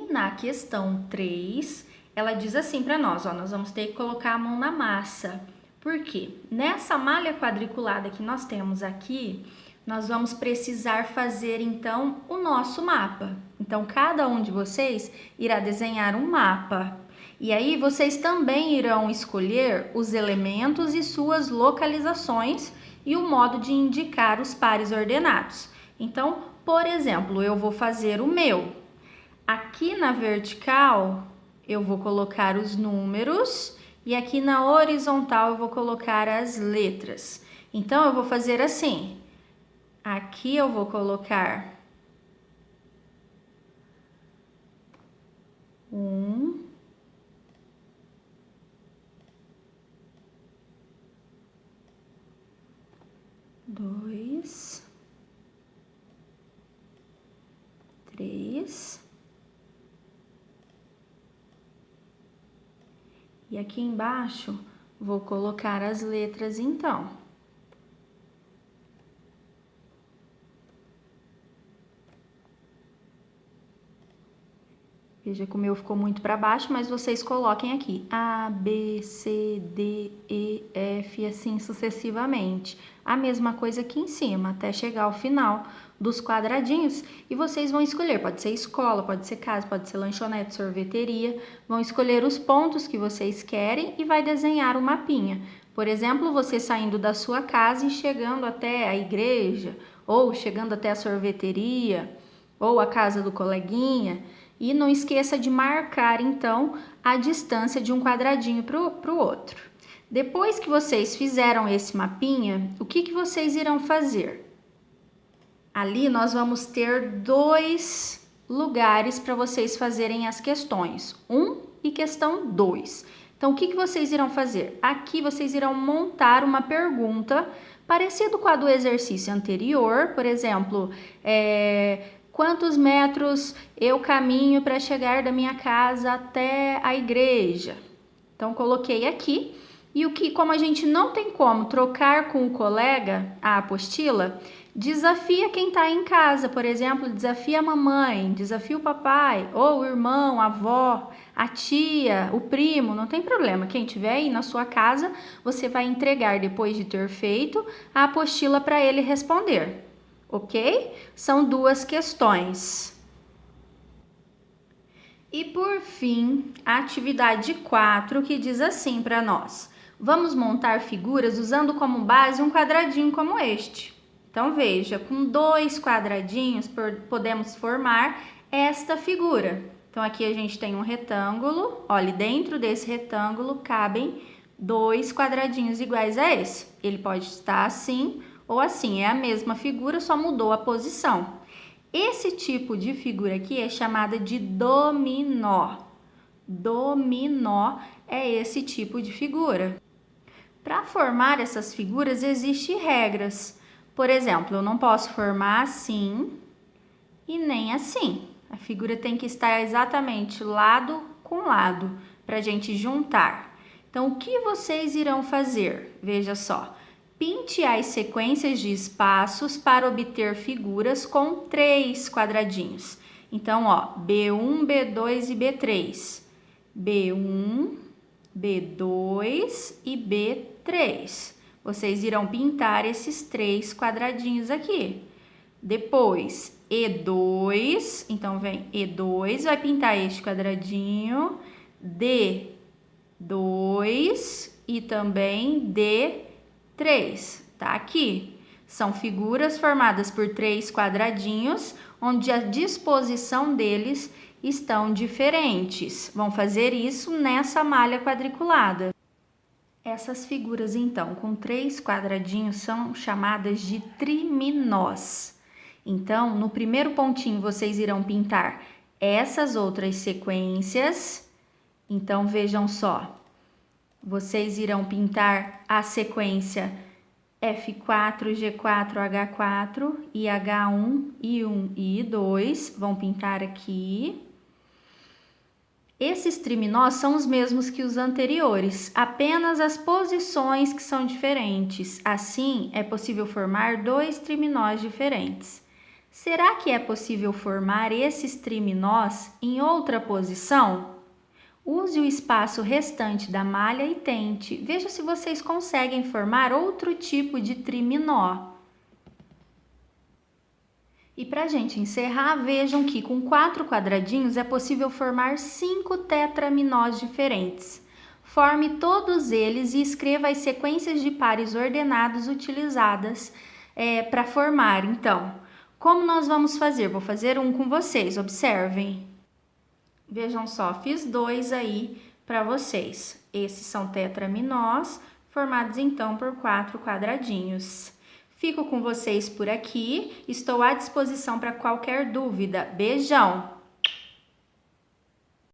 na questão 3, ela diz assim para nós, ó, nós vamos ter que colocar a mão na massa. Por quê? Nessa malha quadriculada que nós temos aqui, nós vamos precisar fazer, então, o nosso mapa. Então, cada um de vocês irá desenhar um mapa. E aí, vocês também irão escolher os elementos e suas localizações e o modo de indicar os pares ordenados. Então, por exemplo, eu vou fazer o meu. Aqui na vertical, eu vou colocar os números e aqui na horizontal eu vou colocar as letras. Então, eu vou fazer assim. Aqui eu vou colocar 1, 2, 3. E aqui embaixo vou colocar as letras então. Veja que o meu ficou muito para baixo, mas vocês coloquem aqui A, B, C, D, E, F, assim sucessivamente. A mesma coisa aqui em cima, até chegar ao final dos quadradinhos. E vocês vão escolher, pode ser escola, pode ser casa, pode ser lanchonete, sorveteria. Vão escolher os pontos que vocês querem e vai desenhar o mapinha. Por exemplo, você saindo da sua casa e chegando até a igreja, ou chegando até a sorveteria, ou a casa do coleguinha. E não esqueça de marcar, então, a distância de um quadradinho para o outro. Depois que vocês fizeram esse mapinha, o que vocês irão fazer? Ali nós vamos ter 2 lugares para vocês fazerem as questões. 1 e questão 2. Então, o que vocês irão fazer? Aqui vocês irão montar uma pergunta parecido com a do exercício anterior. Por exemplo, quantos metros eu caminho para chegar da minha casa até a igreja? Então, coloquei aqui. E como a gente não tem como trocar com o colega a apostila, desafia quem está em casa. Por exemplo, desafia a mamãe, desafia o papai, ou o irmão, a avó, a tia, o primo, não tem problema. Quem estiver aí na sua casa, você vai entregar, depois de ter feito, a apostila para ele responder. Ok? São 2 questões. E por fim, a atividade 4, que diz assim para nós: vamos montar figuras usando como base um quadradinho como este. Então veja, com 2 quadradinhos podemos formar esta figura. Então aqui a gente tem um retângulo, olha, dentro desse retângulo cabem 2 quadradinhos iguais a esse. Ele pode estar assim ou assim, é a mesma figura, só mudou a posição. Esse tipo de figura aqui é chamada de dominó. Dominó é esse tipo de figura. Para formar essas figuras existem regras. Por exemplo, eu não posso formar assim e nem assim. A figura tem que estar exatamente lado com lado para a gente juntar. Então, o que vocês irão fazer? Veja só. Pinte as sequências de espaços para obter figuras com 3 quadradinhos. Então, ó, B1, B2 e B3. B1, B2 e B3. Vocês irão pintar esses 3 quadradinhos aqui. Depois, E2, então vem E2, vai pintar este quadradinho, D2 e também D3, tá aqui. São figuras formadas por 3 quadradinhos, onde a disposição deles estão diferentes. Vão fazer isso nessa malha quadriculada. Essas figuras, então, com 3 quadradinhos são chamadas de triminós. Então, no primeiro pontinho, vocês irão pintar essas outras sequências. Então, vejam só. Vocês irão pintar a sequência F4, G4, H4 e H1, I1 e I2. Vão pintar aqui. Esses triminós são os mesmos que os anteriores, apenas as posições que são diferentes. Assim, é possível formar 2 triminós diferentes. Será que é possível formar esses triminós em outra posição? Use o espaço restante da malha e tente. Veja se vocês conseguem formar outro tipo de triminó. E para a gente encerrar, vejam que com 4 quadradinhos é possível formar 5 tetraminós diferentes. Forme todos eles e escreva as sequências de pares ordenados utilizadas para formar. Então, como nós vamos fazer? Vou fazer um com vocês, observem. Vejam só, fiz 2 aí para vocês. Esses são tetraminós, formados então por 4 quadradinhos. Fico com vocês por aqui, estou à disposição para qualquer dúvida. Beijão!